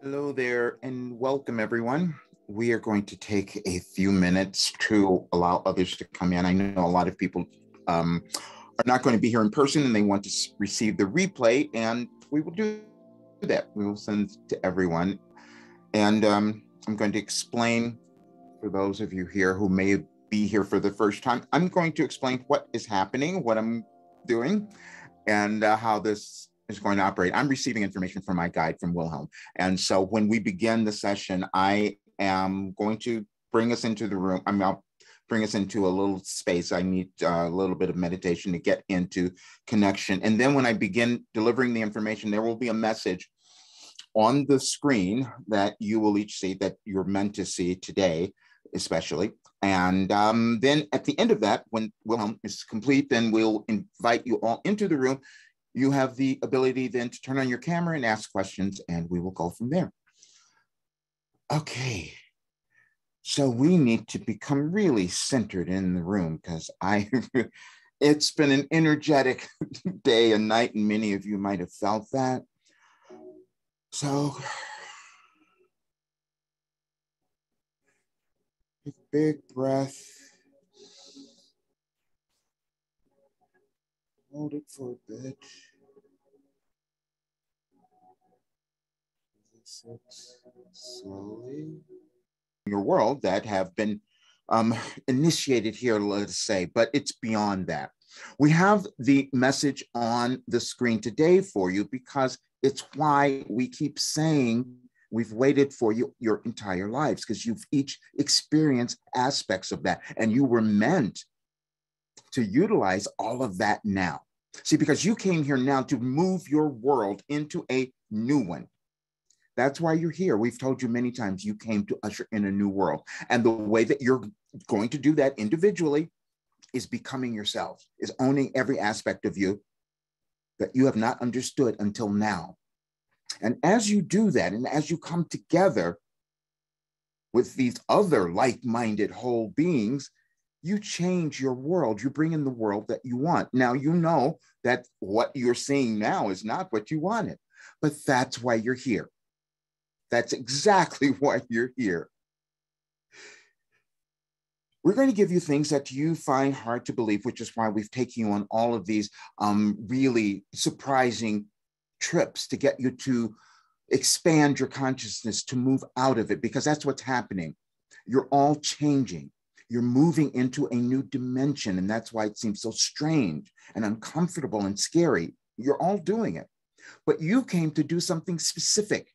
Hello there and welcome everyone. We are going to take a few minutes to allow others to come in. I know a lot of people are not going to be here in person and they want to receive the replay, and we will do that. We will send it to everyone. And I'm going to explain for those of you here who may be here for the first time. I'm going to explain what is happening, what I'm doing, and how this is going to operate. I'm receiving information from my guide from Wilhelm. And so when we begin the session, I am going to bring us into the room. I'll bring us into a little space. I need a little bit of meditation to get into connection. And then when I begin delivering the information, there will be a message on the screen that you will each see, that you're meant to see today, especially. And then at the end of that, when Wilhelm is complete, then we'll invite you all into the room. You have the ability then to turn on your camera and ask questions, and we will go from there. Okay. So we need to become really centered in the room because it's been an energetic day and night, and many of you might have felt that. So big breath. Hold it for a bit. Slowly. Your world that have been initiated here, let's say, but it's beyond that. We have the message on the screen today for you because it's why we keep saying we've waited for you your entire lives, because you've each experienced aspects of that, and you were meant to utilize all of that now. See, because you came here now to move your world into a new one. That's why you're here. We've told you many times you came to usher in a new world. And the way that you're going to do that individually is becoming yourself, is owning every aspect of you that you have not understood until now. And as you do that, and as you come together with these other like-minded whole beings, you change your world. You bring in the world that you want. Now, you know that what you're seeing now is not what you wanted, but that's why you're here. That's exactly why you're here. We're going to give you things that you find hard to believe, which is why we've taken you on all of these really surprising trips to get you to expand your consciousness, to move out of it, because that's what's happening. You're all changing. You're moving into a new dimension, and that's why it seems so strange and uncomfortable and scary. You're all doing it. But you came to do something specific.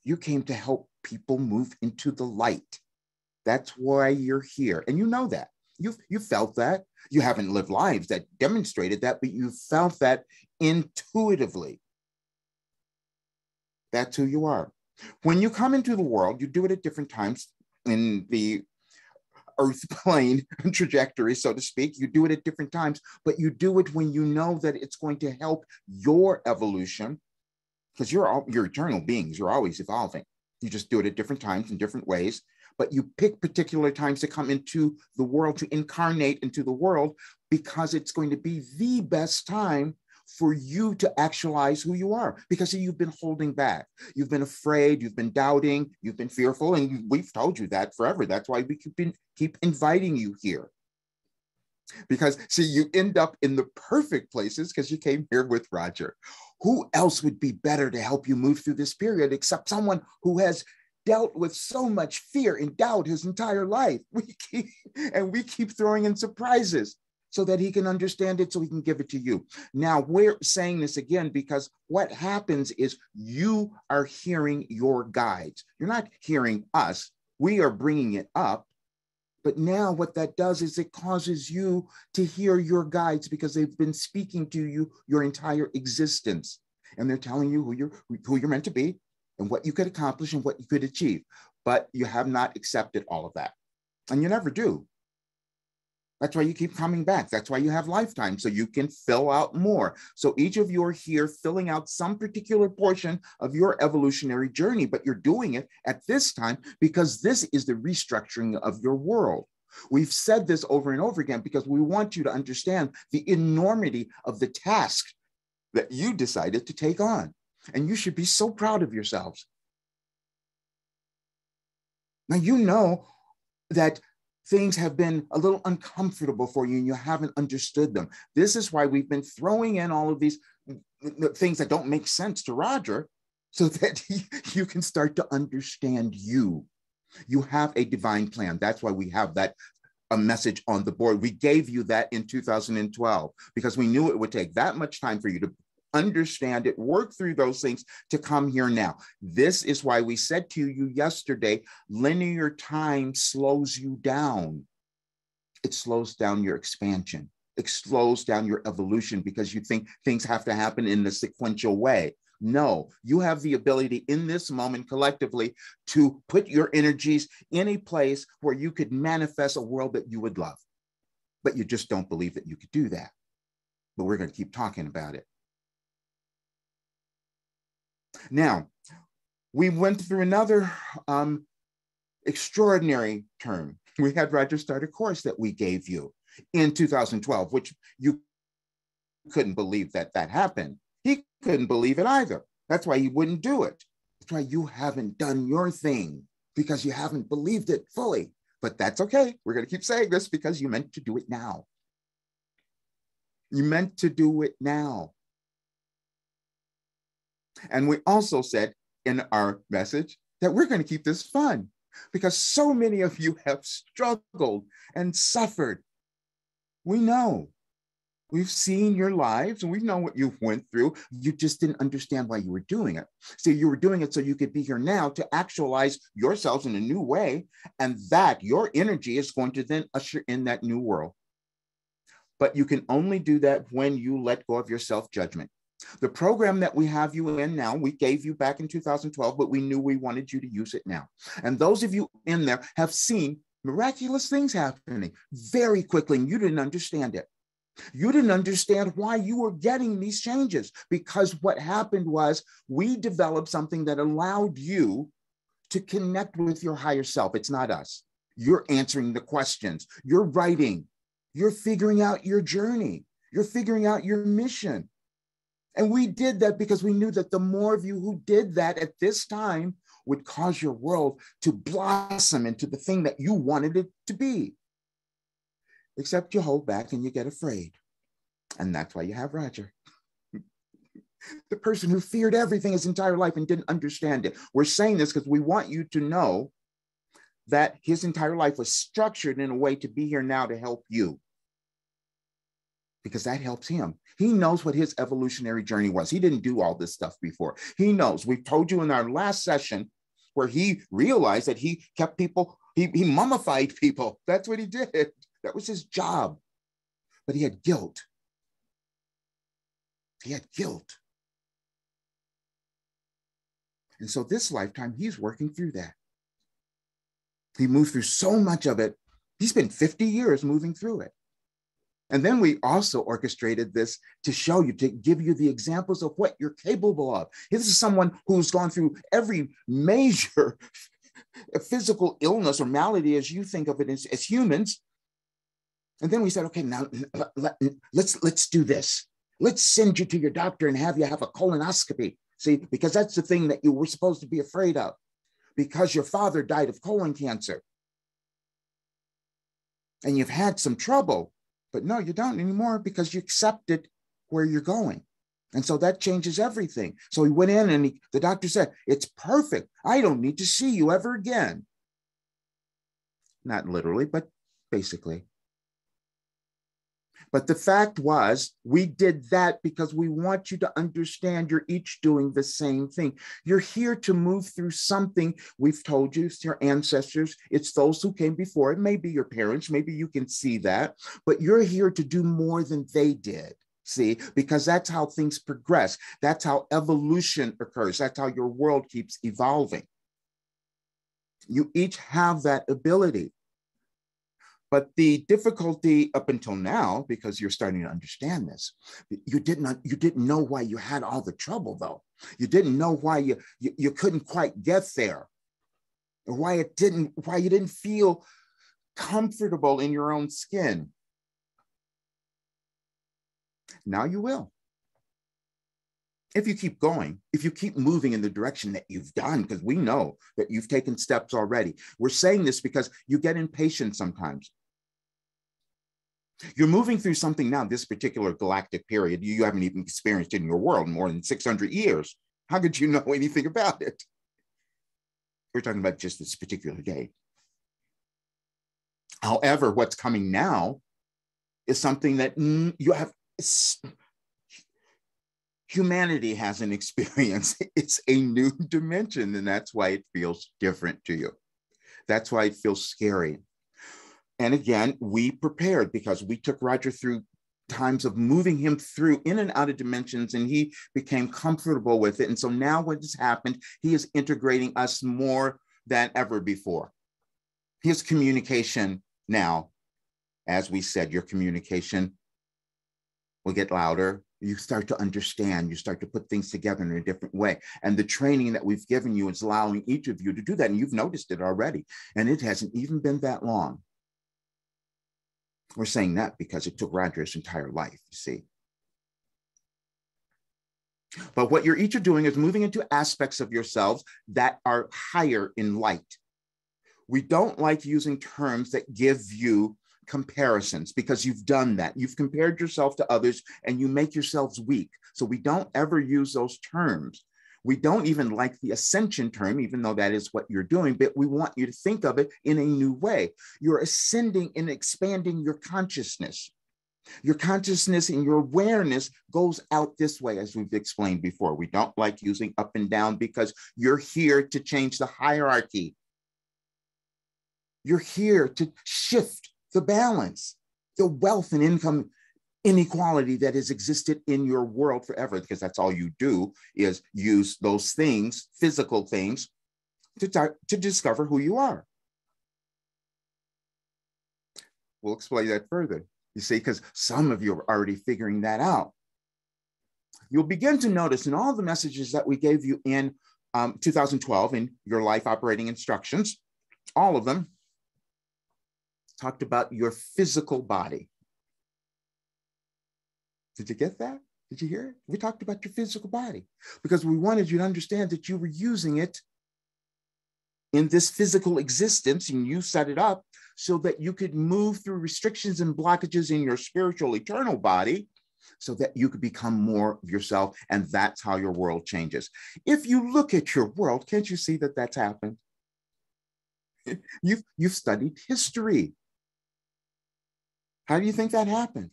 You came to help people move into the light. That's why you're here. And you know that. You felt that. You haven't lived lives that demonstrated that, but you felt that intuitively. That's who you are. When you come into the world, you do it at different times in the earth plane trajectory, so to speak. You do it at different times, but you do it when you know that it's going to help your evolution, because you're eternal beings. You're always evolving. You just do it at different times in different ways, but you pick particular times to come into the world, to incarnate into the world, because it's going to be the best time for you to actualize who you are, because you've been holding back. You've been afraid, you've been doubting, you've been fearful, and we've told you that forever. That's why we keep inviting you here. Because, see, you end up in the perfect places because you came here with Roger. Who else would be better to help you move through this period except someone who has dealt with so much fear and doubt his entire life? We keep throwing in surprises so that he can understand it, so he can give it to you. Now, we're saying this again because what happens is you are hearing your guides. You're not hearing us. We are bringing it up. But now what that does is it causes you to hear your guides, because they've been speaking to you your entire existence. And they're telling you who you're meant to be and what you could accomplish and what you could achieve. But you have not accepted all of that. And you never do. That's why you keep coming back. That's why you have lifetimes, so you can fill out more. So each of you are here filling out some particular portion of your evolutionary journey, but you're doing it at this time because this is the restructuring of your world. We've said this over and over again because we want you to understand the enormity of the task that you decided to take on. And you should be so proud of yourselves. Now, you know that things have been a little uncomfortable for you and you haven't understood them. This is why we've been throwing in all of these things that don't make sense to Roger so that you can start to understand you. You have a divine plan. That's why we have that a message on the board. We gave you that in 2012 because we knew it would take that much time for you to understand it, work through those things to come here now. This is why we said to you yesterday, linear time slows you down. It slows down your expansion. It slows down your evolution because you think things have to happen in the sequential way. No, you have the ability in this moment collectively to put your energies in a place where you could manifest a world that you would love. But you just don't believe that you could do that. But we're going to keep talking about it. Now, we went through another extraordinary term. We had Roger start a course that we gave you in 2012, which you couldn't believe that happened. He couldn't believe it either. That's why he wouldn't do it. That's why you haven't done your thing, because you haven't believed it fully. But that's okay. We're going to keep saying this because you meant to do it now. You meant to do it now. And we also said in our message that we're going to keep this fun because so many of you have struggled and suffered. We know. We've seen your lives and we know what you went through. You just didn't understand why you were doing it. So you were doing it so you could be here now to actualize yourselves in a new way. And that your energy is going to then usher in that new world. But you can only do that when you let go of your self-judgment. The program that we have you in now, we gave you back in 2012, but we knew we wanted you to use it now. And those of you in there have seen miraculous things happening very quickly, and you didn't understand it. You didn't understand why you were getting these changes, because what happened was we developed something that allowed you to connect with your higher self. It's not us. You're answering the questions. You're writing. You're figuring out your journey. You're figuring out your mission. And we did that because we knew that the more of you who did that at this time would cause your world to blossom into the thing that you wanted it to be. Except you hold back and you get afraid. And that's why you have Roger. The person who feared everything his entire life and didn't understand it. We're saying this because we want you to know that his entire life was structured in a way to be here now to help you. Because that helps him. He knows what his evolutionary journey was. He didn't do all this stuff before. He knows. We told you in our last session where he realized that he kept people, he mummified people. That's what he did. That was his job. But he had guilt. He had guilt. And so this lifetime, he's working through that. He moved through so much of it. He spent 50 years moving through it. And then we also orchestrated this to show you, to give you the examples of what you're capable of. This is someone who's gone through every major physical illness or malady as you think of it as humans. And then we said, okay, now let's do this. Let's send you to your doctor and have you have a colonoscopy. See, because that's the thing that you were supposed to be afraid of, because your father died of colon cancer. And you've had some trouble. But no, you don't anymore because you accepted where you're going. And so that changes everything. So he went in and the doctor said, it's perfect. I don't need to see you ever again. Not literally, but basically. But the fact was, we did that because we want you to understand you're each doing the same thing. You're here to move through something. We've told you, it's your ancestors. It's those who came before. It may be your parents. Maybe you can see that. But you're here to do more than they did. See, because that's how things progress. That's how evolution occurs. That's how your world keeps evolving. You each have that ability. But the difficulty up until now, because you're starting to understand this, you didn't know why you had all the trouble, though. You didn't know why you couldn't quite get there, or why you didn't feel comfortable in your own skin. Now you will. if you keep going, if you keep moving in the direction that you've done, because we know that you've taken steps already. We're saying this because you get impatient sometimes. You're moving through something now, this particular galactic period, you haven't even experienced in your world more than 600 years. How could you know anything about it? We're talking about just this particular day. However, what's coming now is something that you have, humanity hasn't experienced. It's a new dimension, and that's why it feels different to you. That's why it feels scary. And again, we prepared because we took Roger through times of moving him through in and out of dimensions, and he became comfortable with it. And so now what has happened, he is integrating us more than ever before. His communication now, as we said, your communication will get louder. You start to understand, you start to put things together in a different way. And the training that we've given you is allowing each of you to do that. And you've noticed it already. And it hasn't even been that long. We're saying that because it took Roger his entire life, you see. But what you're each are doing is moving into aspects of yourselves that are higher in light. We don't like using terms that give you comparisons because you've done that. You've compared yourself to others and you make yourselves weak. So we don't ever use those terms. We don't even like the ascension term, even though that is what you're doing, but we want you to think of it in a new way. You're ascending and expanding your consciousness. Your consciousness and your awareness goes out this way, as we've explained before. We don't like using up and down because you're here to change the hierarchy. You're here to shift the balance, the wealth and income inequality that has existed in your world forever, because that's all you do is use those things, physical things, to discover who you are. We'll explain that further, you see, because some of you are already figuring that out. You'll begin to notice in all the messages that we gave you in 2012 in your life operating instructions, all of them talked about your physical body. Did you get that? Did you hear it? We talked about your physical body because we wanted you to understand that you were using it in this physical existence, and you set it up so that you could move through restrictions and blockages in your spiritual eternal body so that you could become more of yourself. And that's how your world changes. If you look at your world, can't you see that that's happened? You've studied history. How do you think that happened?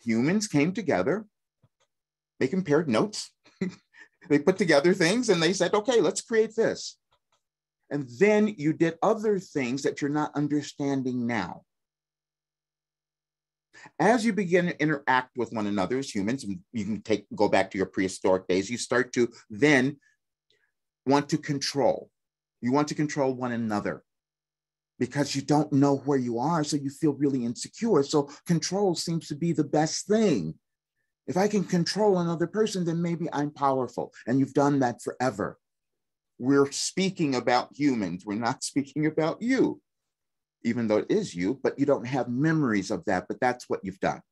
Humans came together, they compared notes, they put together things and they said, okay, let's create this. And then you did other things that you're not understanding now. As you begin to interact with one another as humans, and you can go back to your prehistoric days, you start to then want to control. You want to control one another, because you don't know where you are, so you feel really insecure. So control seems to be the best thing. If I can control another person, then maybe I'm powerful. And you've done that forever. We're speaking about humans. We're not speaking about you, even though it is you, but you don't have memories of that, but that's what you've done.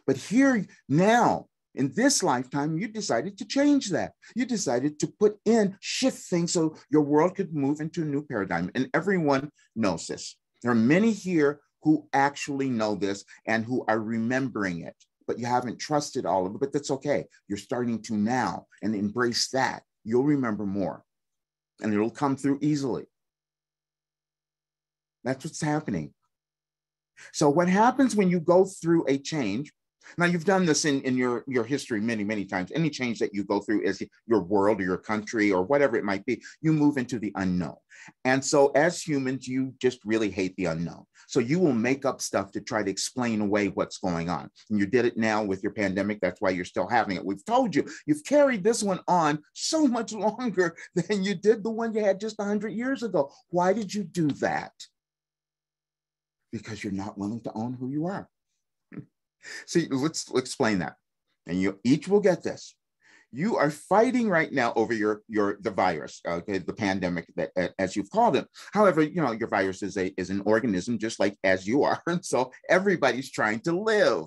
But here now, in this lifetime, you decided to change that. You decided to shift things so your world could move into a new paradigm. And everyone knows this. There are many here who actually know this and who are remembering it, but you haven't trusted all of it, but that's okay. You're starting to now and embrace that. You'll remember more and it'll come through easily. That's what's happening. So what happens when you go through a change? Now, you've done this in your history many, many times. Any change that you go through as your world or your country or whatever it might be, you move into the unknown. And so as humans, you just really hate the unknown. So you will make up stuff to try to explain away what's going on. And you did it now with your pandemic. That's why you're still having it. We've told you, you've carried this one on so much longer than you did the one you had just 100 years ago. Why did you do that? Because you're not willing to own who you are. See, let's explain that. And you each will get this. You are fighting right now over the virus, okay, the pandemic, that, as you've called it. However, your virus is an organism just like as you are. And so everybody's trying to live.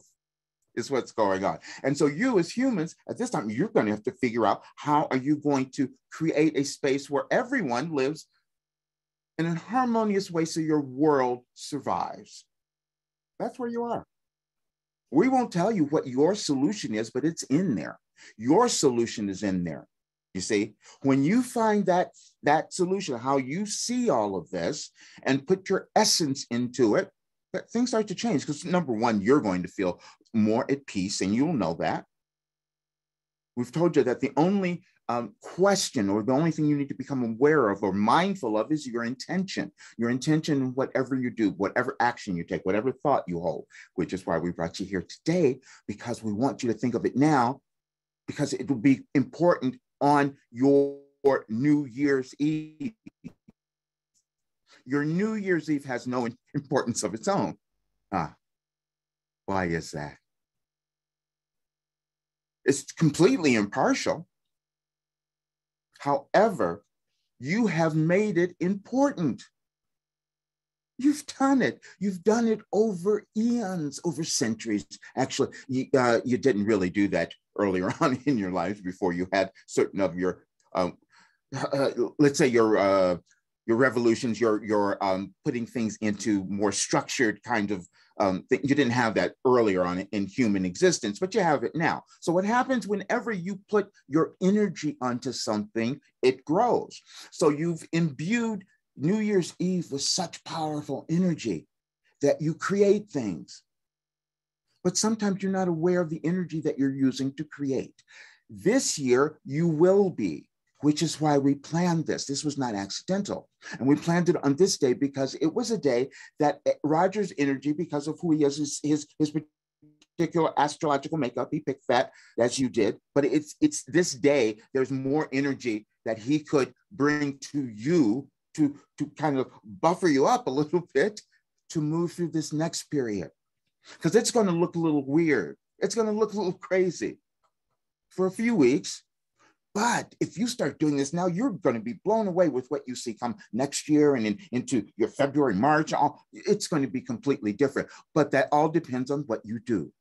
is what's going on. And so you as humans, at this time, you're going to have to figure out how are you going to create a space where everyone lives in a harmonious way so your world survives. That's where you are. We won't tell you what your solution is, but it's in there. Your solution is in there. You see, when you find that solution, how you see all of this and put your essence into it, things start to change. Because number one, you're going to feel more at peace, and you'll know that. We've told you that the only question, or the only thing you need to become aware of or mindful of, is your intention. Your intention in whatever you do, whatever action you take, whatever thought you hold, which is why we brought you here today, because we want you to think of it now, because it will be important on your New Year's Eve. Your New Year's Eve has no importance of its own. Why is that? It's completely impartial. However, you have made it important. You've done it. You've done it over eons, over centuries. Actually, you didn't really do that earlier on in your life before you had certain of your, let's say your revolutions, your putting things into more structured kind of thing. You didn't have that earlier on in human existence, but you have it now. So what happens whenever you put your energy onto something, it grows. So you've imbued New Year's Eve with such powerful energy that you create things. But sometimes you're not aware of the energy that you're using to create. This year, you will be, which is why we planned this. This was not accidental. And we planned it on this day because it was a day that Roger's energy, because of who he is, his particular astrological makeup, he picked that as you did, but it's this day, there's more energy that he could bring to you to kind of buffer you up a little bit to move through this next period. Because it's going to look a little weird. It's going to look a little crazy for a few weeks. But if you start doing this now, you're going to be blown away with what you see come next year and into your February, March. It's going to be completely different. But that all depends on what you do.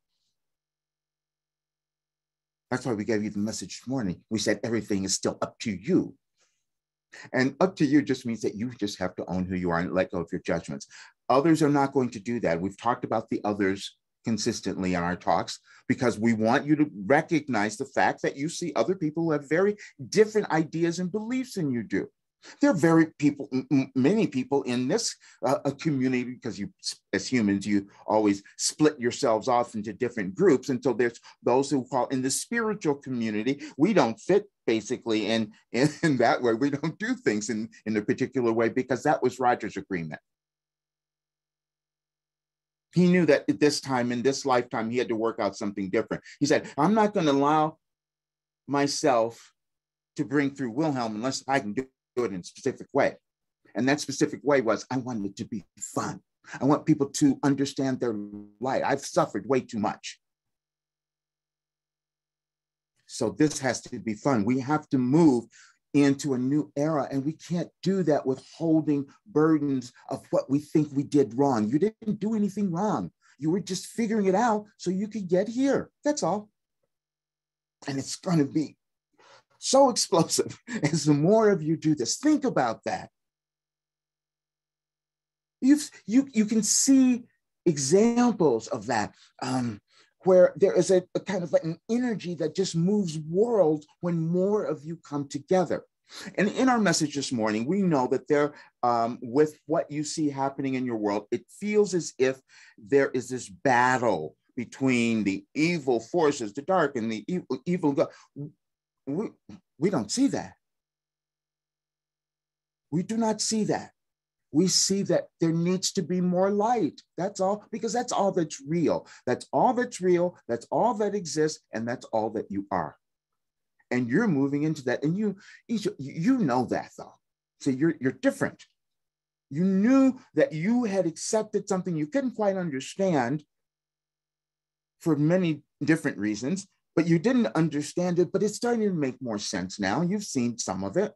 That's why we gave you the message this morning. We said everything is still up to you. And up to you just means that you just have to own who you are and let go of your judgments. Others are not going to do that. We've talked about the others consistently in our talks because we want you to recognize the fact that you see other people who have very different ideas and beliefs than you do. There are many people in this community, because you, as humans, you always split yourselves off into different groups. And so there's those who call in the spiritual community. We don't fit basically in that way. We don't do things in a particular way because that was Roger's agreement. He knew that at this time, in this lifetime, he had to work out something different. He said, I'm not going to allow myself to bring through Wilhelm unless I can do it in a specific way. And that specific way was, I want it to be fun. I want people to understand their life. I've suffered way too much. So this has to be fun. We have to move into a new era, and we can't do that with holding burdens of what we think we did wrong. You didn't do anything wrong. You were just figuring it out so you could get here. That's all. And it's going to be so explosive as the more of you do this. Think about that. You can see examples of that, where there is a kind of like an energy that just moves worlds when more of you come together. And in our message this morning, we know that there, with what you see happening in your world, it feels as if there is this battle between the evil forces, the dark and the evil God. We don't see that. We do not see that. We see that there needs to be more light. That's all, because that's all that's real. That's all that's real. That's all that exists. And that's all that you are. And you're moving into that. And you know that though. So you're different. You knew that you had accepted something you couldn't quite understand for many different reasons, but you didn't understand it, but it's starting to make more sense now. You've seen some of it.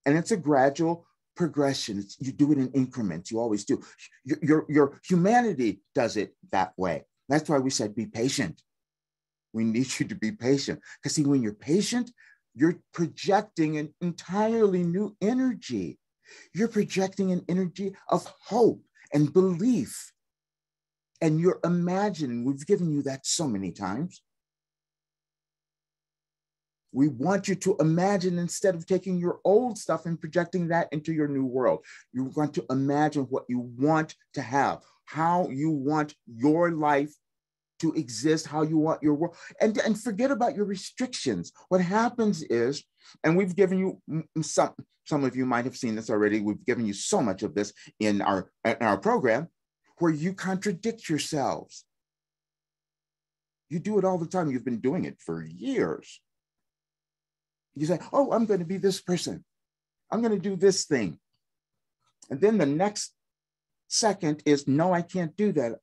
And it's a gradual progression. You do it in increments. You always do. Your humanity does it that way. That's why we said be patient. We need you to be patient. Because see, when you're patient, you're projecting an entirely new energy. You're projecting an energy of hope and belief. And you're imagining, we've given you that so many times. We want you to imagine, instead of taking your old stuff and projecting that into your new world. You want to imagine what you want to have, how you want your life to exist, how you want your world, and forget about your restrictions. What happens is, and we've given you some of you might have seen this already, we've given you so much of this in our program, where you contradict yourselves. You do it all the time. You've been doing it for years. You say, oh, I'm going to be this person. I'm going to do this thing. And then the next second is, no, I can't do that.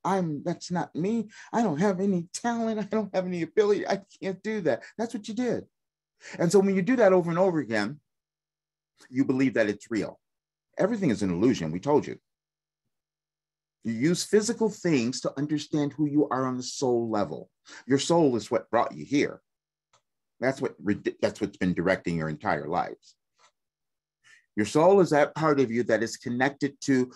That's not me. I don't have any talent. I don't have any ability. I can't do that. That's what you did. And so when you do that over and over again, you believe that it's real. Everything is an illusion. We told you. You use physical things to understand who you are on the soul level. Your soul is what brought you here. That's what's been directing your entire lives. Your soul is that part of you that is connected to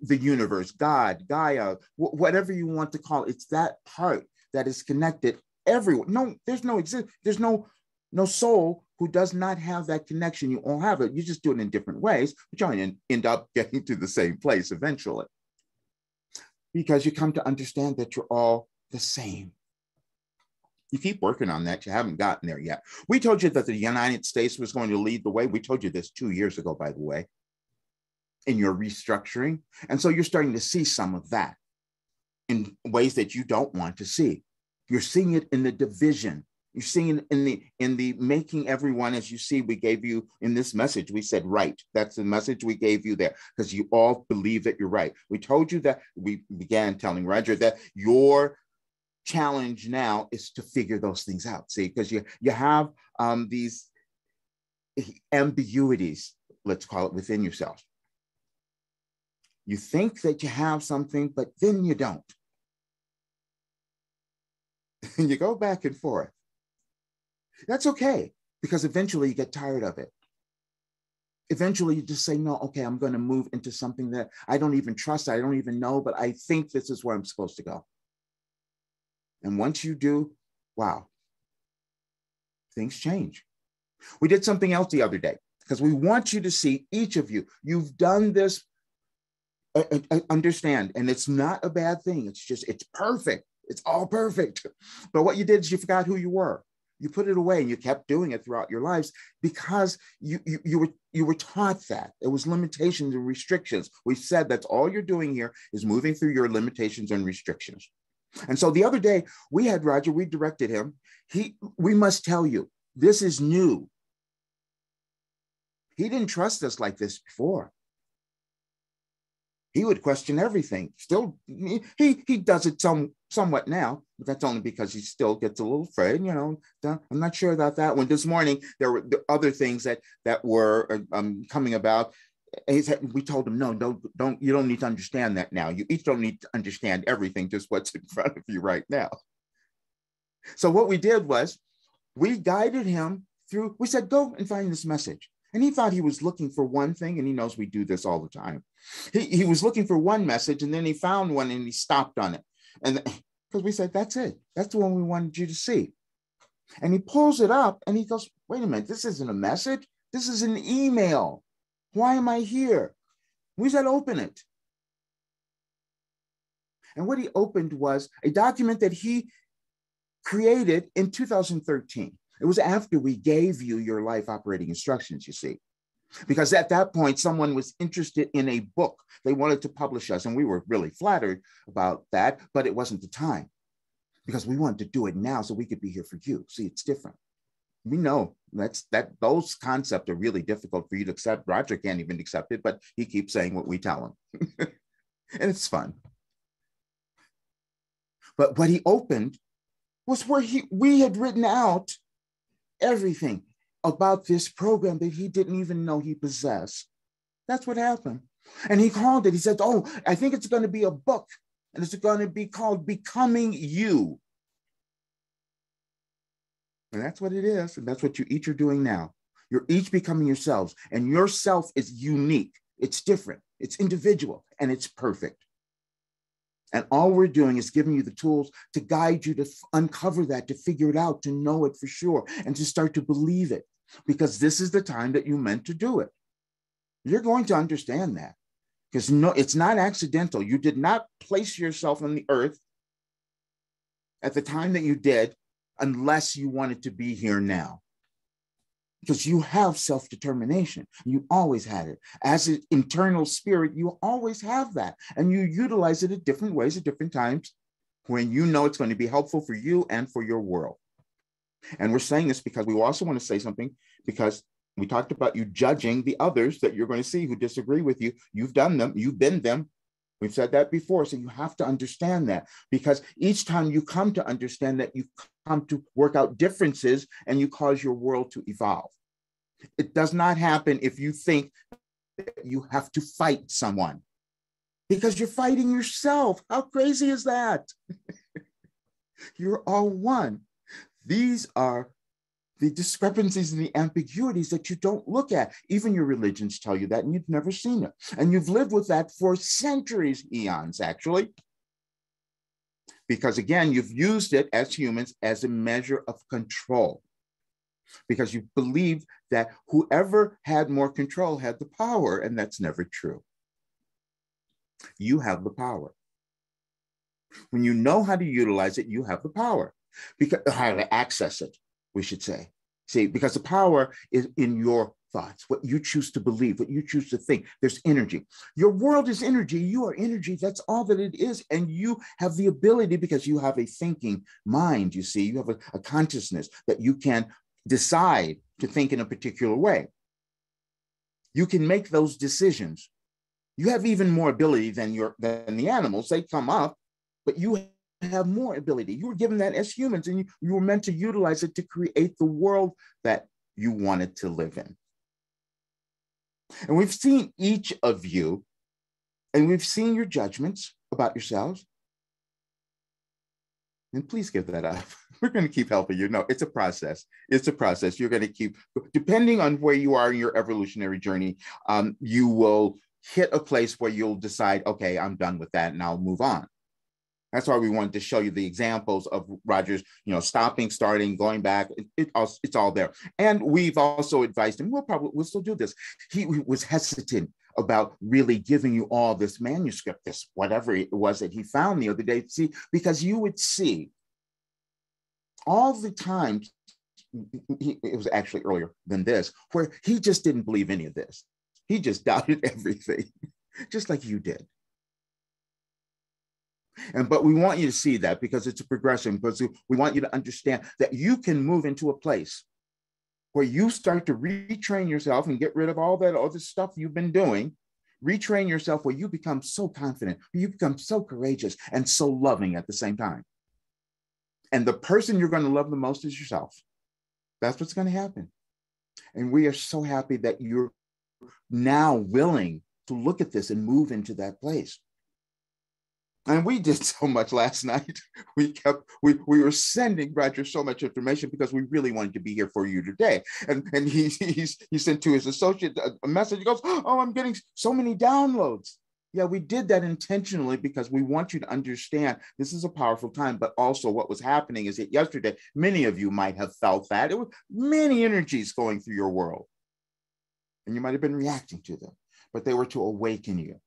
the universe, God, Gaia, whatever you want to call it. It's that part that is connected everywhere. No, there's no soul who does not have that connection. You all have it. You just do it in different ways, but you end up getting to the same place eventually. Because you come to understand that you're all the same. You keep working on that. You haven't gotten there yet. We told you that the United States was going to lead the way. We told you this 2 years ago, by the way, in your restructuring. And so you're starting to see some of that in ways that you don't want to see. You're seeing it in the division. You're seeing it in the making everyone, as you see, we gave you in this message, we said right. That's the message we gave you there, because you all believe that you're right. We told you that, we began telling Roger that your challenge now is to figure those things out. See, because you have these ambiguities, let's call it, within yourself. You think that you have something, but then you don't. And you go back and forth. That's okay, because eventually you get tired of it. Eventually you just say, no, okay, I'm going to move into something that I don't even trust. I don't even know, but I think this is where I'm supposed to go. And once you do, wow, things change. We did something else the other day, because we want you to see, each of you, you've done this, understand, and it's not a bad thing. It's perfect. It's all perfect. But what you did is you forgot who you were. You put it away and you kept doing it throughout your lives because you were taught that. It was limitations and restrictions. We said that's all you're doing here is moving through your limitations and restrictions. And so the other day we had Roger, we directed him. We must tell you, this is new. He didn't trust us like this before. He would question everything. Still, he does it somewhat now, but that's only because he still gets a little afraid. I'm not sure about that one. This morning, there were other things that were coming about. We told him, no, don't. You don't need to understand that now. You each don't need to understand everything, just what's in front of you right now. So what we did was we guided him through. We said, go and find this message. And he thought he was looking for one thing, and he knows we do this all the time. He was looking for one message, and then he found one, and he stopped on it. And because we said, that's it. That's the one we wanted you to see. And he pulls it up, and he goes, wait a minute, this isn't a message. This is an email. Why am I here? We said, open it. And what he opened was a document that he created in 2013. It was after we gave you your life operating instructions, you see, because at that point, someone was interested in a book. They wanted to publish us, and we were really flattered about that, but it wasn't the time because we wanted to do it now so we could be here for you. See, it's different. We know those concepts are really difficult for you to accept. Roger can't even accept it, but he keeps saying what we tell him. And it's fun. But what he opened was where we had written out everything about this program that he didn't even know he possessed. That's what happened. And he called it. He said, oh, I think it's going to be a book. And it's going to be called Becoming You. And that's what it is. And that's what you each are doing now. You're each becoming yourselves. And yourself is unique. It's different. It's individual. And it's perfect. And all we're doing is giving you the tools to guide you to uncover that, to figure it out, to know it for sure, and to start to believe it. Because this is the time that you meant to do it. You're going to understand that. Because no, it's not accidental. You did not place yourself on the earth at the time that you did unless you wanted to be here now. Because you have self-determination. You always had it. As an internal spirit, you always have that. And you utilize it in different ways at different times when you know it's going to be helpful for you and for your world. And we're saying this because we also want to say something, because we talked about you judging the others that you're going to see who disagree with you. You've done them. You've been them. We've said that before. So you have to understand that, because each time you come to understand that, you come to work out differences and you cause your world to evolve. It does not happen if you think that you have to fight someone, because you're fighting yourself. How crazy is that? You're all one. These are the discrepancies and the ambiguities that you don't look at. Even your religions tell you that, and you've never seen it. And you've lived with that for centuries, eons, actually. Because again, you've used it as humans as a measure of control. Because you believe that whoever had more control had the power, and that's never true. You have the power. When you know how to utilize it, you have the power. Because how to access it, we should say. See, because the power is in your thoughts, what you choose to believe, what you choose to think. There's energy. Your world is energy. You are energy. That's all that it is. And you have the ability, because you have a thinking mind, you see, you have a consciousness that you can decide to think in a particular way. You can make those decisions. You have even more ability than the animals. They come up, but you have more ability. You were given that as humans, and you were meant to utilize it to create the world that you wanted to live in. And we've seen each of you, and we've seen your judgments about yourselves. And please give that up. We're going to keep helping you. No, it's a process. It's a process. You're going to keep, depending on where you are in your evolutionary journey, you will hit a place where you'll decide, okay, I'm done with that, and I'll move on. That's why we wanted to show you the examples of Roger's, stopping, starting, going back. It's all there. And we've also advised him, we'll still do this. He was hesitant about really giving you all this manuscript, this whatever it was that he found the other day. See, because you would see all the times, it was actually earlier than this, where he just didn't believe any of this. He just doubted everything, just like you did. But we want you to see that, because it's a progression, because we want you to understand that you can move into a place where you start to retrain yourself and get rid of all that other stuff you've been doing, retrain yourself where you become so confident, you become so courageous and so loving at the same time. And the person you're going to love the most is yourself. That's what's going to happen. And we are so happy that you're now willing to look at this and move into that place. And we did so much last night. We were sending Roger so much information because we really wanted to be here for you today. And he sent to his associate a message. He goes, "Oh, I'm getting so many downloads." Yeah, we did that intentionally because we want you to understand this is a powerful time. But also what was happening is that yesterday, many of you might have felt that. It was many energies going through your world. And you might have been reacting to them, but they were to awaken you.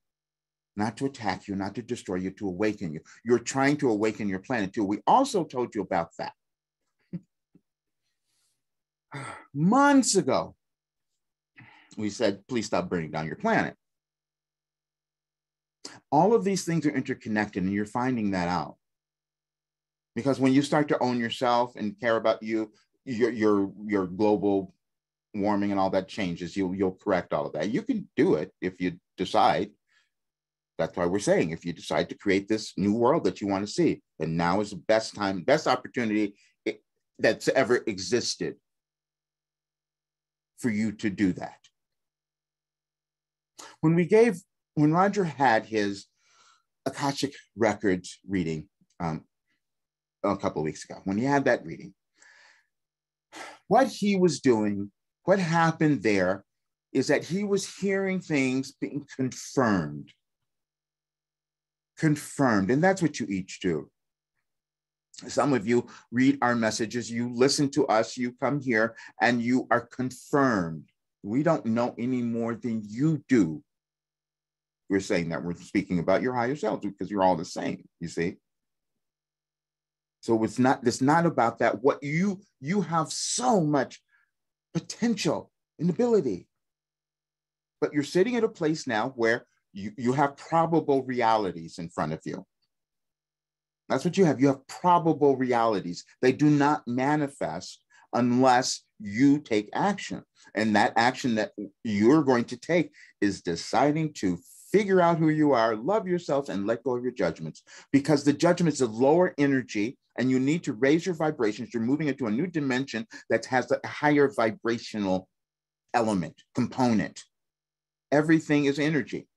Not to attack you, not to destroy you, to awaken you. You're trying to awaken your planet too. We also told you about that. Months ago, we said, please stop burning down your planet. All of these things are interconnected, and you're finding that out. Because when you start to own yourself and care about you, your global warming and all that changes. You'll correct all of that. You can do it if you decide. That's why we're saying, if you decide to create this new world that you want to see, and now is the best time, best opportunity that's ever existed for you to do that. When Roger had his Akashic Records reading a couple of weeks ago. When he had that reading, what he was doing, what happened there is that he was hearing things being confirmed. Confirmed, and that's what you each do. Some of you read our messages, you listen to us, you come here, and you are confirmed. We don't know any more than you do. We're saying that we're speaking about your higher selves because you're all the same, you see? So it's not about that. What you have so much potential and ability, but you're sitting at a place now where you have probable realities in front of you. That's what you have. You have probable realities. They do not manifest unless you take action. And that action that you're going to take is deciding to figure out who you are, love yourself, and let go of your judgments. Because the judgments of lower energy, and you need to raise your vibrations. You're moving into a new dimension that has a higher vibrational element, component. Everything is energy.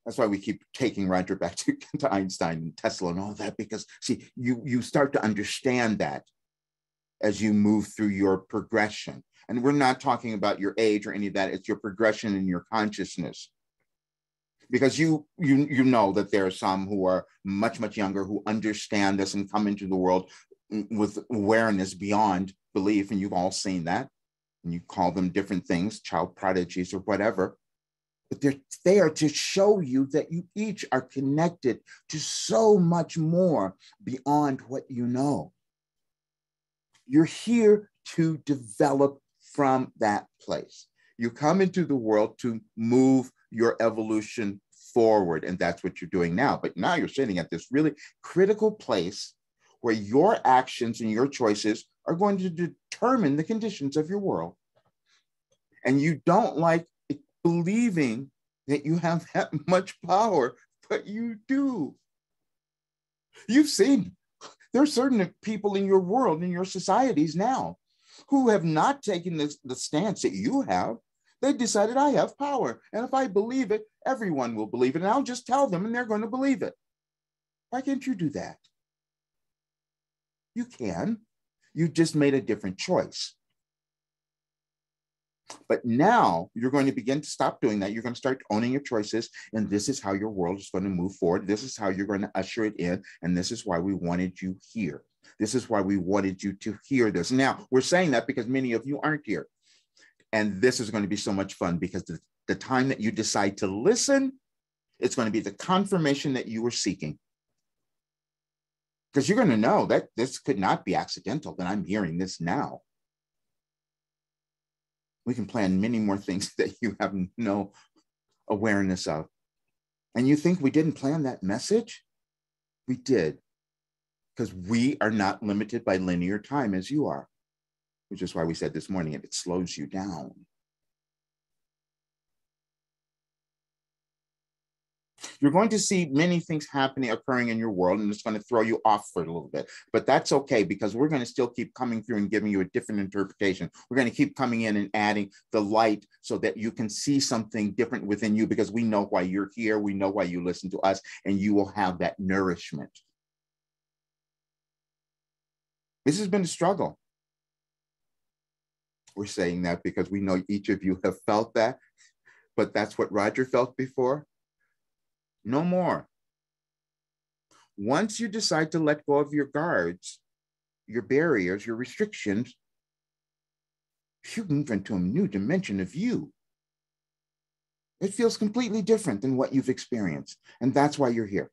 That's why we keep taking Roger back to Einstein and Tesla and all that, because see, you start to understand that as you move through your progression. And we're not talking about your age or any of that. It's your progression in your consciousness. Because you know that there are some who are much, much younger who understand this and come into the world with awareness beyond belief. And you've all seen that. And you call them different things, child prodigies or whatever. But they're there to show you that you each are connected to so much more beyond what you know. You're here to develop from that place. You come into the world to move your evolution forward, and that's what you're doing now. But now you're sitting at this really critical place where your actions and your choices are going to determine the conditions of your world. And you don't like believing that you have that much power, but you do. You've seen there are certain people in your world, in your societies now, who have not taken the stance that you have. They decided, I have power. And if I believe it, everyone will believe it. And I'll just tell them and they're going to believe it. Why can't you do that? You can. You just made a different choice. But now you're going to begin to stop doing that. You're going to start owning your choices. And this is how your world is going to move forward. This is how you're going to usher it in. And this is why we wanted you here. This is why we wanted you to hear this. Now, we're saying that because many of you aren't here. And this is going to be so much fun because the time that you decide to listen, it's going to be the confirmation that you were seeking. Because you're going to know that this could not be accidental, that I'm hearing this now. We can plan many more things that you have no awareness of. And you think we didn't plan that message? We did. Because we are not limited by linear time as you are. Which is why we said this morning, it slows you down. You're going to see many things occurring in your world, and it's going to throw you off for a little bit. But that's okay, because we're going to still keep coming through and giving you a different interpretation. We're going to keep coming in and adding the light so that you can see something different within you, because we know why you're here. We know why you listen to us, and you will have that nourishment. This has been a struggle. We're saying that because we know each of you have felt that, but that's what Roger felt before. No more. Once you decide to let go of your guards, your barriers, your restrictions, you move into a new dimension of you. It feels completely different than what you've experienced. And that's why you're here.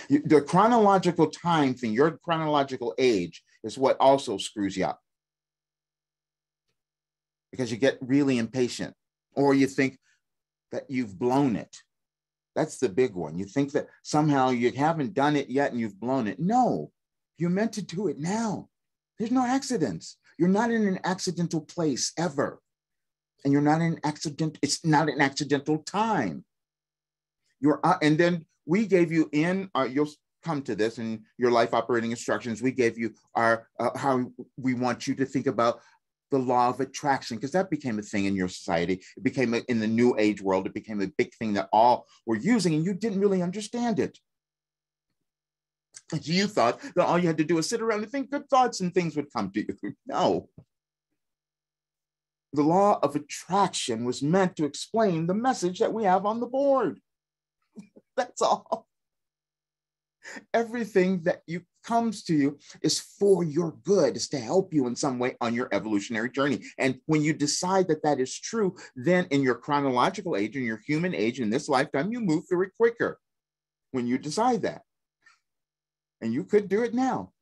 The chronological time thing, your chronological age, is what also screws you up. Because you get really impatient, or you think that you've blown it. That's the big one. You think that somehow you haven't done it yet and you've blown it. No, you're meant to do it now. There's no accidents. You're not in an accidental place ever. And you're not in an accident. It's not an accidental time. And then we gave you you'll come to this in your life operating instructions. We gave you how we want you to think about the law of attraction, because that became a thing in your society. It became in the new age world, it became a big thing that all were using, and you didn't really understand it. You thought that all you had to do was sit around and think good thoughts and things would come to you. No. The law of attraction was meant to explain the message that we have on the board. That's all. Everything that comes to you is for your good, is to help you in some way on your evolutionary journey. And when you decide that that is true, then in your chronological age, in your human age, in this lifetime, you move through it quicker when you decide that. And you could do it now.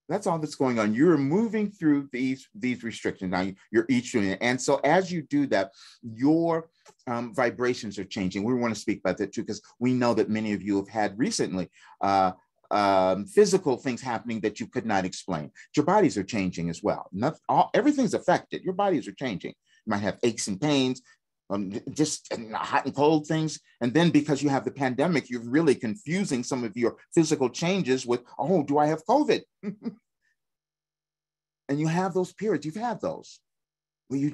That's all that's going on. You're moving through these restrictions. Now you're each doing it. And so as you do that, your vibrations are changing. We want to speak about that too, because we know that many of you have had recently physical things happening that you could not explain. Your bodies are changing as well. Everything's affected. Your bodies are changing. You might have aches and pains, just hot and cold things. And then because you have the pandemic, you're really confusing some of your physical changes with, oh, do I have COVID? And you have those periods. You've had those where you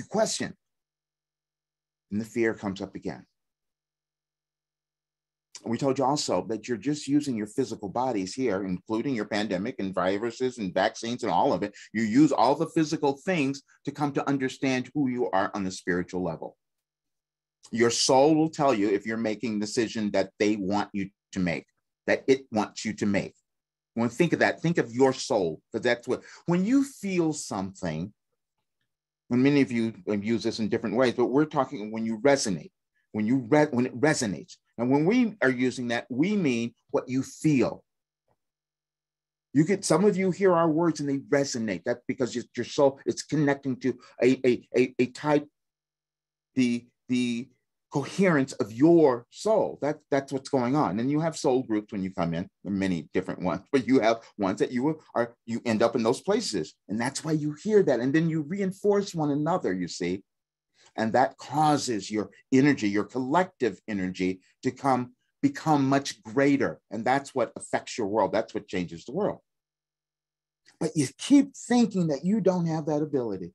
question. And the fear comes up again. We told you also that you're just using your physical bodies here, including your pandemic and viruses and vaccines and all of it. You use all the physical things to come to understand who you are on the spiritual level. Your soul will tell you if you're making the decision that they want you to make, that it wants you to make. When think of that, think of your soul, because that's what, when you feel something, and many of you use this in different ways, but we're talking when you resonate, when it resonates. And when we are using that, we mean what you feel. Some of you hear our words and they resonate. That's because your soul, it's connecting to a type, the coherence of your soul. That's what's going on. And you have soul groups when you come in, there are many different ones, but you have ones that you end up in those places. And that's why you hear that. And then you reinforce one another, you see. And that causes your energy, your collective energy, to become much greater. And that's what affects your world. That's what changes the world. But you keep thinking that you don't have that ability.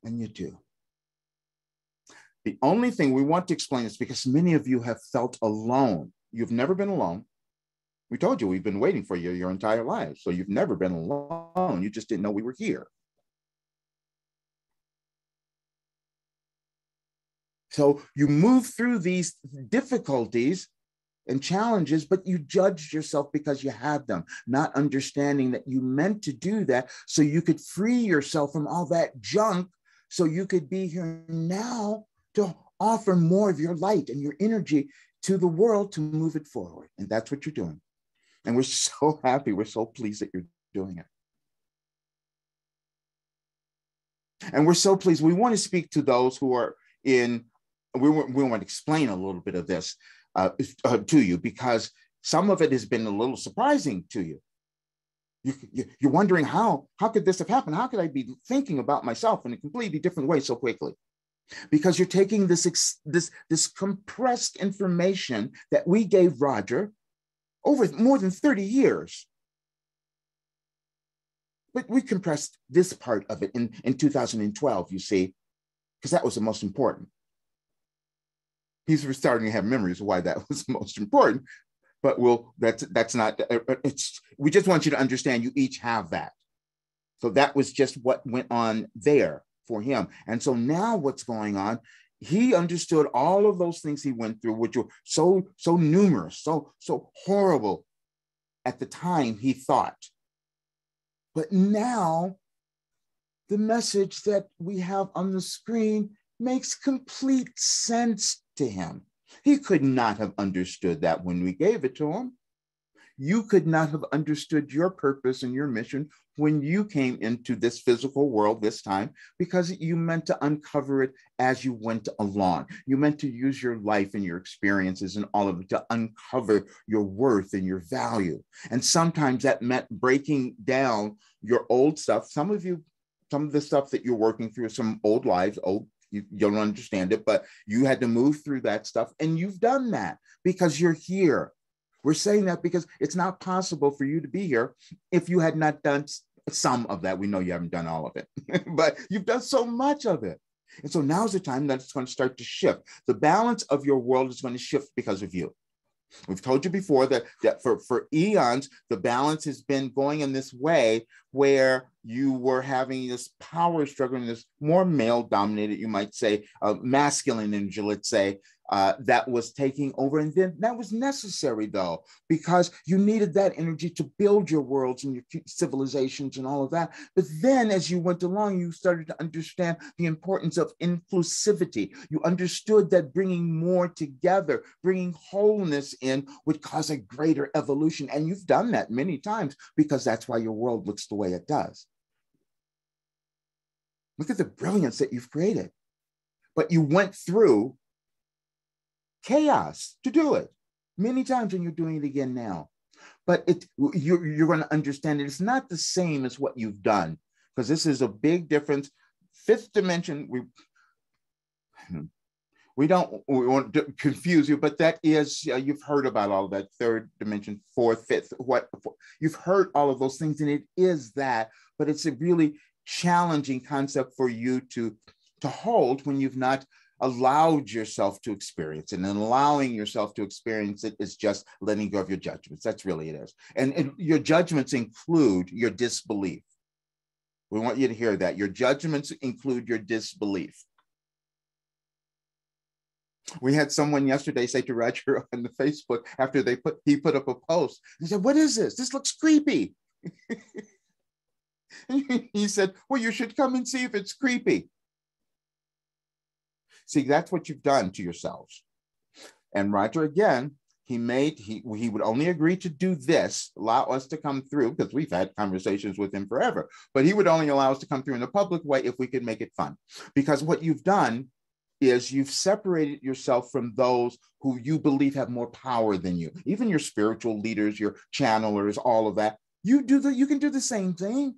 And you do. The only thing we want to explain is because many of you have felt alone. You've never been alone. We told you we've been waiting for you your entire lives. So you've never been alone. You just didn't know we were here. So you move through these difficulties and challenges, but you judged yourself because you had them, not understanding that you meant to do that so you could free yourself from all that junk, so you could be here now to offer more of your light and your energy to the world to move it forward. And that's what you're doing. And we're so happy. We're so pleased that you're doing it. And we're so pleased. We want to speak to those who are we want to explain a little bit of this to you, because some of it has been a little surprising to you. You're wondering how could this have happened? How could I be thinking about myself in a completely different way so quickly? Because you're taking this compressed information that we gave Roger over more than 30 years. But we compressed this part of it in 2012, you see, because that was the most important. He's starting to have memories of why that was the most important, but that's not, we just want you to understand you each have that. So that was just what went on there for him. And so now what's going on, he understood all of those things he went through, which were so numerous, so horrible at the time he thought. But now the message that we have on the screen makes complete sense to him. He could not have understood that when we gave it to him. You could not have understood your purpose and your mission when you came into this physical world this time, because you meant to uncover it as you went along. You meant to use your life and your experiences and all of it to uncover your worth and your value. And sometimes that meant breaking down your old stuff. Some of the stuff that you're working through, some old lives, you don't understand it, but you had to move through that stuff. And you've done that because you're here. We're saying that because it's not possible for you to be here if you had not done some of that. We know you haven't done all of it, but you've done so much of it. And so now's the time that it's going to start to shift. The balance of your world is going to shift because of you. We've told you before that for eons, the balance has been going in this way where you were having this power struggle, in this more male dominated, you might say, masculine energy, let's say, that was taking over. And then that was necessary, though, because you needed that energy to build your worlds and your civilizations and all of that. But then as you went along, you started to understand the importance of inclusivity. You understood that bringing more together, bringing wholeness in would cause a greater evolution. And you've done that many times because that's why your world looks the way it does. Look at the brilliance that you've created. But you went through chaos to do it many times, and you're doing it again now. But you're going to understand it's not the same as what you've done, because this is a big difference. Fifth dimension, we want to confuse you, but that is, you've heard about all of that. Third dimension, fourth, fifth, you've heard all of those things, and it is that, but it's a really challenging concept for you to hold when you've not allowed yourself to experience it. And allowing yourself to experience it is just letting go of your judgments. That's really it is. And your judgments include your disbelief. We want you to hear that. Your judgments include your disbelief. We had someone yesterday say to Roger on the Facebook after he put up a post, he said, "What is this? This looks creepy." He said, "Well, you should come and see if it's creepy." See, that's what you've done to yourselves. And Roger, again, he would only agree to do this, allow us to come through, because we've had conversations with him forever, but he would only allow us to come through in a public way if we could make it fun. Because what you've done is you've separated yourself from those who you believe have more power than you, even your spiritual leaders, your channelers, all of that. You can do the same thing.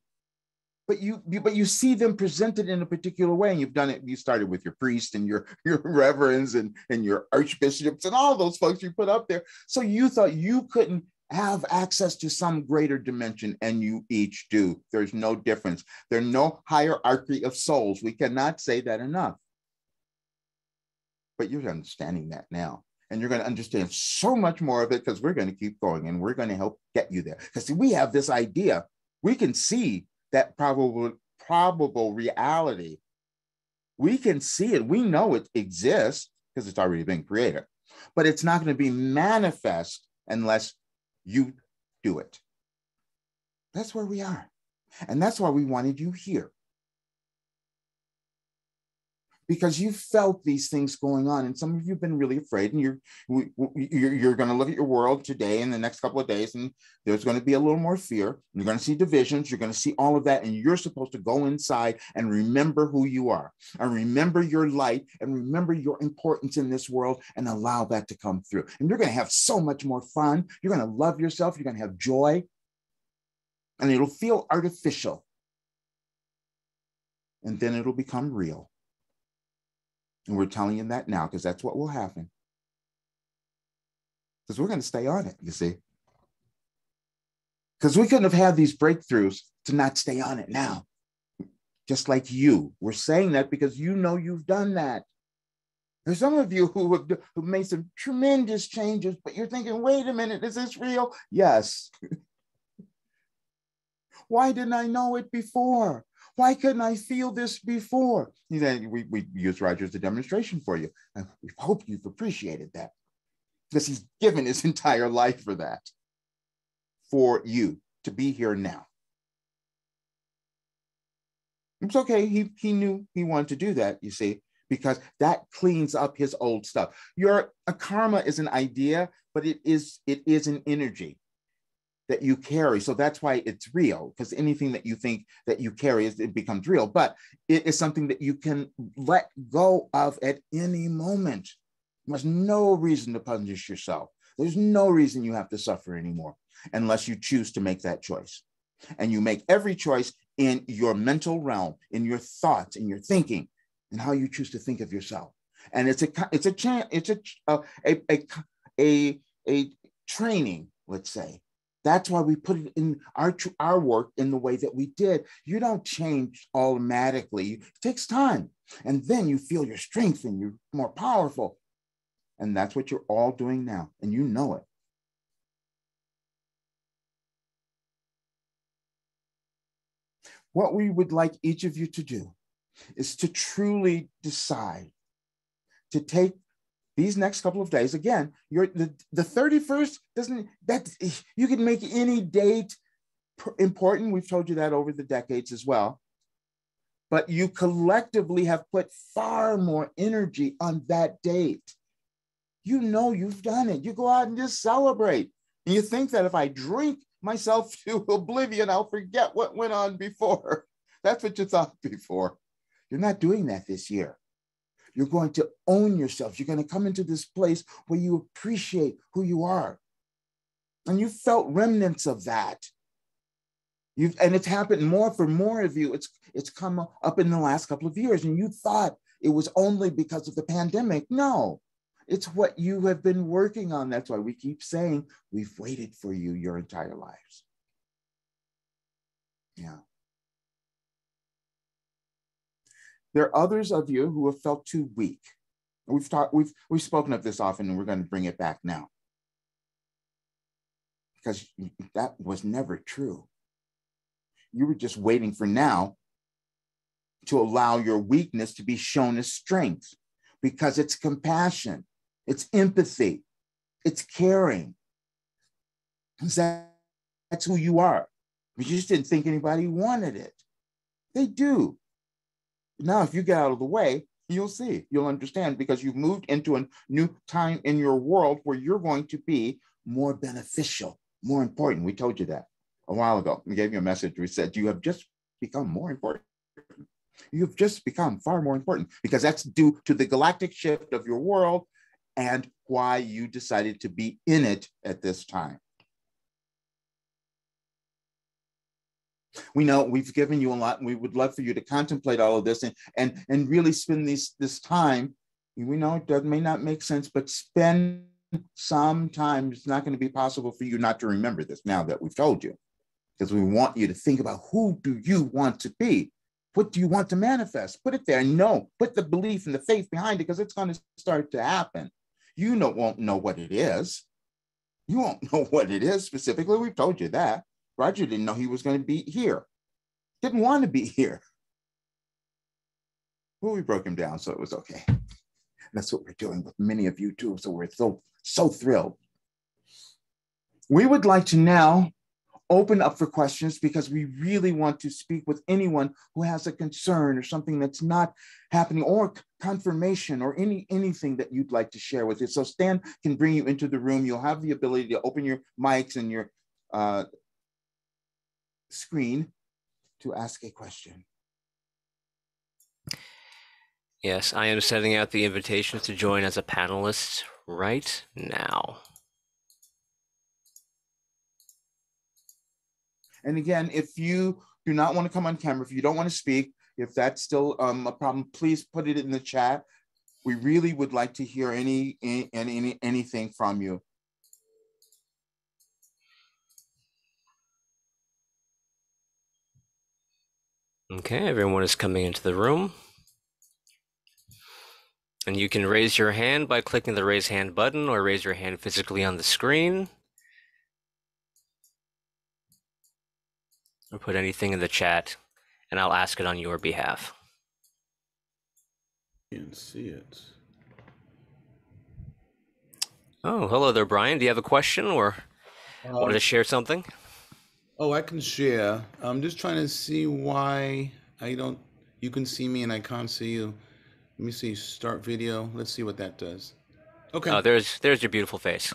But you see them presented in a particular way, and you've done it. You started with your priests and your reverends and your archbishops and all those folks you put up there. So you thought you couldn't have access to some greater dimension, and you each do. There's no difference. There's no hierarchy of souls. We cannot say that enough. But you're understanding that now. And you're going to understand so much more of it, because we're going to keep going, and we're going to help get you there. Because we have this idea. We can see that probable reality. We can see it. We know it exists because it's already been created, but it's not going to be manifest unless you do it. That's where we are. And that's why we wanted you here. Because you felt these things going on, and some of you have been really afraid, and you're going to look at your world today in the next couple of days, and there's going to be a little more fear. You're going to see divisions. You're going to see all of that, and you're supposed to go inside and remember who you are, and remember your light, and remember your importance in this world, and allow that to come through. And you're going to have so much more fun. You're going to love yourself. You're going to have joy, and it'll feel artificial, and then it'll become real. And we're telling you that now, because that's what will happen. Because we're going to stay on it, you see. Because we couldn't have had these breakthroughs to not stay on it now. Just like you. We're saying that because you know you've done that. There's some of you who have made some tremendous changes, but you're thinking, wait a minute, is this real? Yes. Why didn't I know it before? Why couldn't I feel this before? We used Roger as a demonstration for you. And we hope you've appreciated that, because he's given his entire life for that, for you to be here now. It's okay. He knew he wanted to do that, you see, because that cleans up his old stuff. A karma is an idea, but it is an energy that you carry. So that's why it's real, because anything that you think that you carry, it becomes real, but it is something that you can let go of at any moment. There's no reason to punish yourself. There's no reason you have to suffer anymore unless you choose to make that choice. And you make every choice in your mental realm, in your thoughts, in your thinking, and how you choose to think of yourself. And it's a training, let's say. That's why we put it in our work in the way that we did. You don't change automatically. It takes time. And then you feel your strength and you're more powerful. And that's what you're all doing now. And you know it. What we would like each of you to do is to truly decide to take these next couple of days. Again, the 31st doesn't, that you can make any date important. We've told you that over the decades as well. But you collectively have put far more energy on that date. You know you've done it. You go out and just celebrate. And you think that if I drink myself to oblivion, I'll forget what went on before. That's what you thought before. You're not doing that this year. You're going to own yourself. You're going to come into this place where you appreciate who you are. And you felt remnants of that. And it's happened more for more of you. It's come up in the last couple of years. And you thought it was only because of the pandemic. No, it's what you have been working on. That's why we keep saying we've waited for you your entire lives. Yeah. There are others of you who have felt too weak. We've spoken of this often, and we're going to bring it back now. Because that was never true. You were just waiting for now to allow your weakness to be shown as strength, because it's compassion, it's empathy, it's caring. That's who you are. You just didn't think anybody wanted it. They do. Now, if you get out of the way, you'll see, you'll understand, because you've moved into a new time in your world where you're going to be more beneficial, more important. We told you that a while ago. We gave you a message. We said, you have just become more important. You've just become far more important, because that's due to the galactic shift of your world and why you decided to be in it at this time. We know we've given you a lot, and we would love for you to contemplate all of this and really spend this time. We know it may not make sense, but spend some time. It's not going to be possible for you not to remember this now that we've told you, because we want you to think about, who do you want to be? What do you want to manifest? Put it there. No, put the belief and the faith behind it, because it's going to start to happen. You won't know what it is. You won't know what it is specifically. We've told you that. Roger didn't know he was going to be here. Didn't want to be here. Well, we broke him down, so it was okay. That's what we're doing with many of you too. So we're so thrilled. We would like to now open up for questions, because we really want to speak with anyone who has a concern or something that's not happening, or confirmation, or anything that you'd like to share with us. So Stan can bring you into the room. You'll have the ability to open your mics and your screen to ask a question. Yes, I am sending out the invitations to join as a panelist right now. And again, if you do not want to come on camera, if you don't want to speak, if that's still a problem, please put it in the chat. We really would like to hear anything from you. Okay, everyone is coming into the room. And you can raise your hand by clicking the raise hand button, or raise your hand physically on the screen. Or put anything in the chat, and I'll ask it on your behalf. Can't see it. Oh, hello there, Brian. Do you have a question, or wanted to share something? Oh, I can share. I'm just trying to see why you can see me and I can't see you. Let me see, start video. Let's see what that does. Okay. Oh, there's your beautiful face.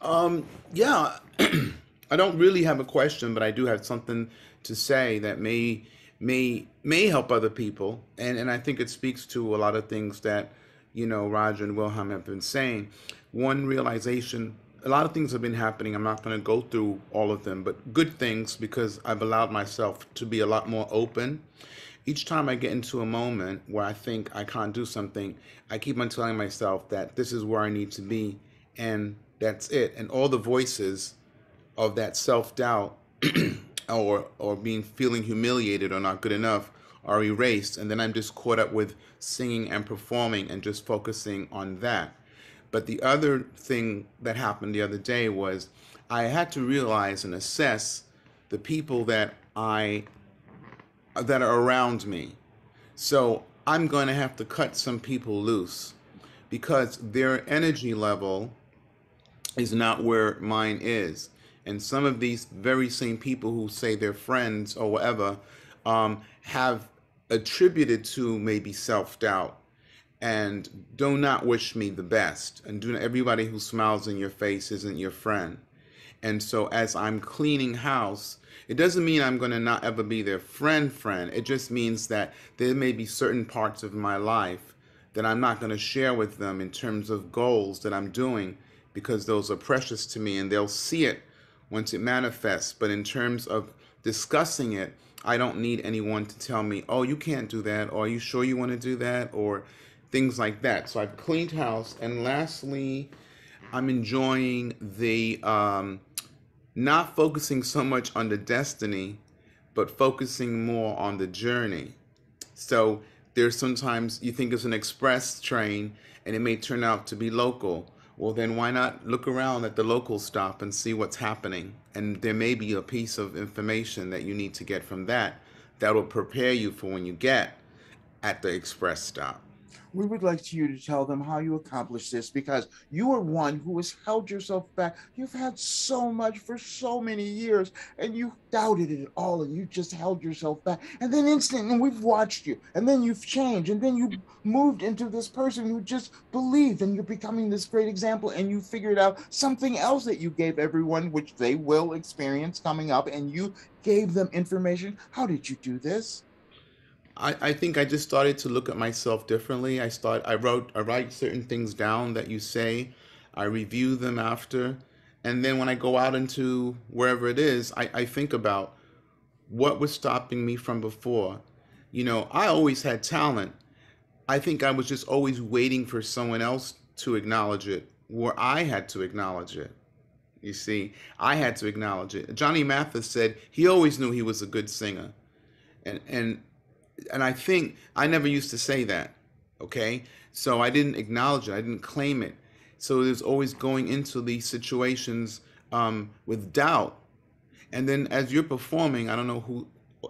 Yeah, I don't really have a question, but I do have something to say that may help other people. And I think it speaks to a lot of things that, Roger and Wilhelm have been saying. One realization, a lot of things have been happening. I'm not going to go through all of them, but good things, because I've allowed myself to be a lot more open. Each time I get into a moment where I think I can't do something, I keep on telling myself that this is where I need to be. And That's it. And all the voices of that self-doubt or being feeling humiliated or not good enough are erased, and then I'm just caught up with singing and performing and just focusing on that. But the other thing that happened the other day was I had to realize and assess the people that are around me. So I'm going to have to cut some people loose because their energy level is not where mine is. And some of these very same people who say they're friends or whatever have attributed to maybe self doubt and do not wish me the best. And do everybody who smiles in your face isn't your friend. And so as I'm cleaning house, it doesn't mean I'm going to not ever be their friend. It just means that there may be certain parts of my life that I'm not going to share with them in terms of goals that I'm doing because those are precious to me and they'll see it once it manifests. But in terms of discussing it, I don't need anyone to tell me, oh, you can't do that, or are you sure you want to do that, or things like that. So I've cleaned house. And lastly, I'm enjoying the not focusing so much on the destiny, but focusing more on the journey. So there's sometimes you think it's an express train and it may turn out to be local. Well, then why not look around at the local stop and see what's happening? And there may be a piece of information that you need to get from that that will prepare you for when you get at the express stop. We would like you to tell them how you accomplished this, because you are one who has held yourself back. You've had so much for so many years and you doubted it all and you just held yourself back. And then instantly we've watched you and then you've changed and then you moved into this person who just believed, and you're becoming this great example, and you figured out something else that you gave everyone, which they will experience coming up, and you gave them information. How did you do this? I think I just started to look at myself differently. I write certain things down that you say, I review them after, and then when I go out into wherever it is, I think about what was stopping me from before. I always had talent. I think I was just always waiting for someone else to acknowledge it, where I had to acknowledge it. You see, I had to acknowledge it. Johnny Mathis said he always knew he was a good singer. And and and I think I never used to say that. Okay, so I didn't acknowledge it. I didn't claim it. So there's always going into these situations with doubt. And then as you're performing, I don't know who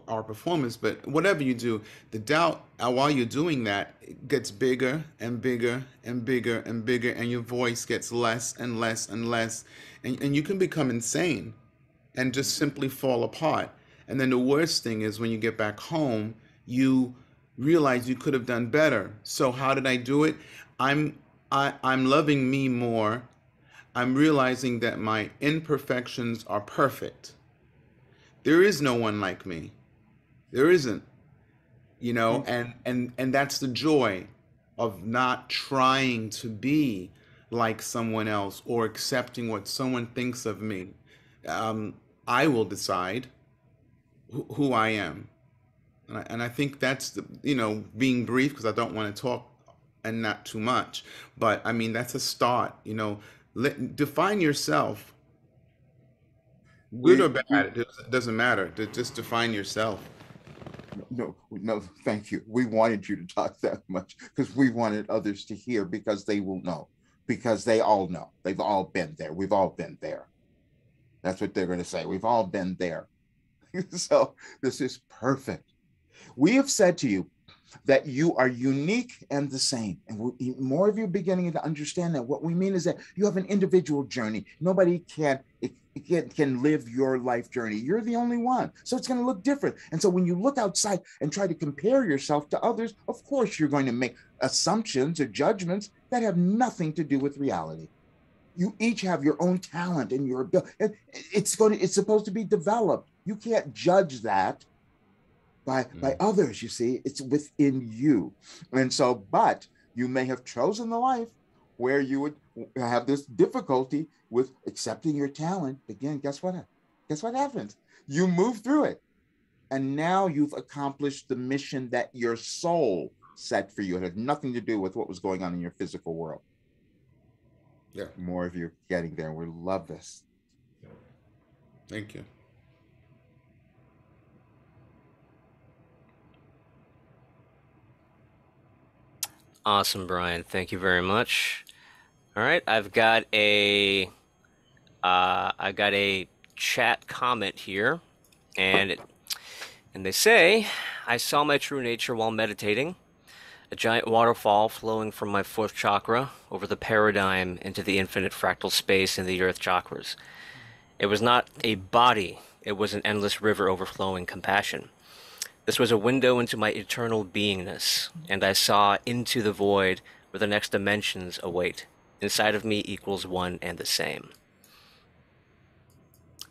are performers, but whatever you do, the doubt while you're doing that, it gets bigger and bigger and bigger and bigger, and your voice gets less and less and less, and you can become insane and just simply fall apart. And then the worst thing is when you get back home, you realize you could have done better. So how did I do it? I'm I'm loving me more. I'm realizing that my imperfections are perfect. There is no one like me. There isn't, and that's the joy of not trying to be like someone else or accepting what someone thinks of me. I will decide who I am. And I think that's being brief because I don't want to talk and not too much. But I mean, that's a start. Define yourself, good We or we bad. It doesn't matter. Just define yourself. No, no, thank you. We wanted you to talk that much because we wanted others to hear, because they will know, because they all know. They've all been there. We've all been there. That's what they're going to say. We've all been there. So this is perfect. We have said to you that you are unique and the same. And more of you beginning to understand that. What we mean is that you have an individual journey. Nobody can live your life journey. You're the only one. So it's going to look different. And so when you look outside and try to compare yourself to others, of course, you're going to make assumptions or judgments that have nothing to do with reality. You each have your own talent and your ability. It's supposed to be developed. You can't judge that by Mm. others. You see, it's within you. And so, but you may have chosen the life where you would have this difficulty with accepting your talent. Again, guess what happens? You move through it, and now you've accomplished the mission that your soul set for you. It had nothing to do with what was going on in your physical world. Yeah. More of you getting there. We love this. Thank you. Awesome, Brian. Thank you very much. All right, I've got a chat comment here, and they say, I saw my true nature while meditating, a giant waterfall flowing from my fourth chakra over the paradigm into the infinite fractal space in the earth chakras. It was not a body, it was an endless river overflowing compassion. This was a window into my eternal beingness, and I saw into the void where the next dimensions await. Inside of me equals one and the same.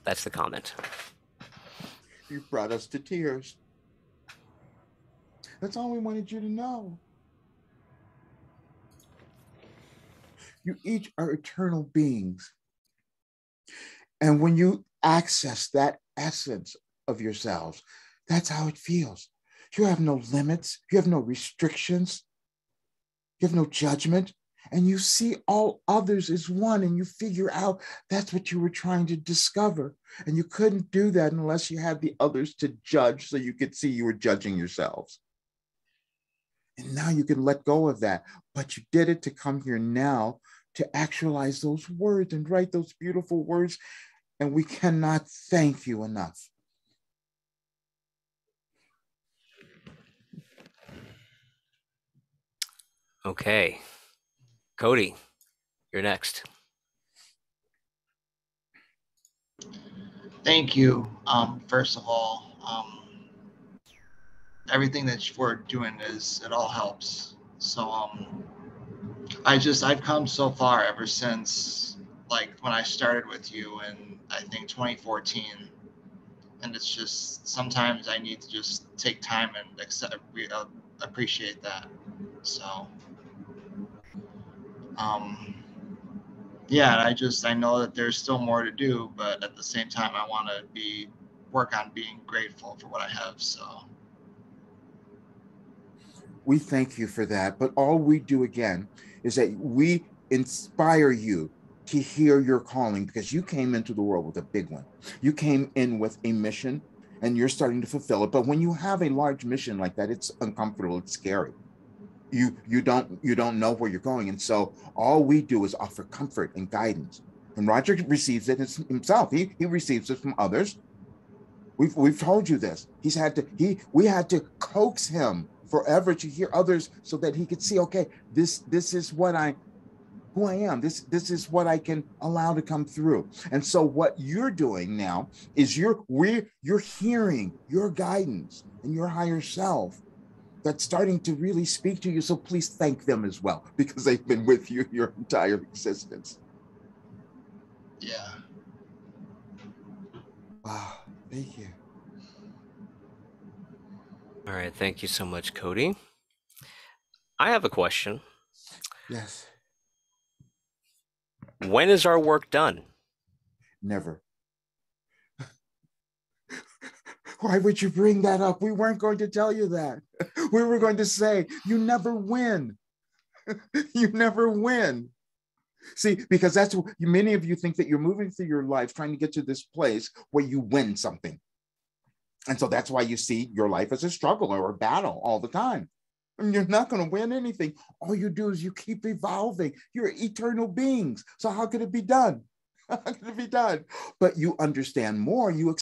That's the comment. You brought us to tears. That's all we wanted you to know. You each are eternal beings. And when you access that essence of yourselves, that's how it feels. You have no limits. You have no restrictions. You have no judgment. And you see all others as one, and you figure out that's what you were trying to discover. And you couldn't do that unless you had the others to judge, so you could see you were judging yourselves. And now you can let go of that. But you did it to come here now to actualize those words and write those beautiful words. And we cannot thank you enough. Okay. Cody, you're next. Thank you. First of all, everything that we're doing it all helps. So I've come so far ever since, like, when I started with you in, I think, 2014. And it's just, sometimes I need to just take time and appreciate that. So, yeah, I know that there's still more to do, but at the same time, I want to work on being grateful for what I have. So We thank you for that. But all we do again is that we inspire you to hear your calling, because you came into the world with a big one. You came in with a mission and you're starting to fulfill it. But when you have a large mission like that, it's uncomfortable, it's scary. You don't know where you're going. And so all we do is offer comfort and guidance. And Roger receives it himself. He receives it from others. We've told you this. We had to coax him forever to hear others so that he could see, okay, this is who I am. This is what I can allow to come through. And so what you're doing now is you're hearing your guidance and your higher self that's starting to really speak to you. So please thank them as well, because they've been with you your entire existence. yeah. Wow, thank you. All right, thank you so much, Cody. I have a question. Yes. When is our work done? Never. Why would you bring that up? We weren't going to tell you that. We were going to say, you never win. You never win. See, because that's what many of you think, that you're moving through your life trying to get to this place where you win something. And so that's why you see your life as a struggle or a battle all the time. And you're not going to win anything. All you do is you keep evolving. You're eternal beings. So how could it be done? How could it be done? But you understand more. You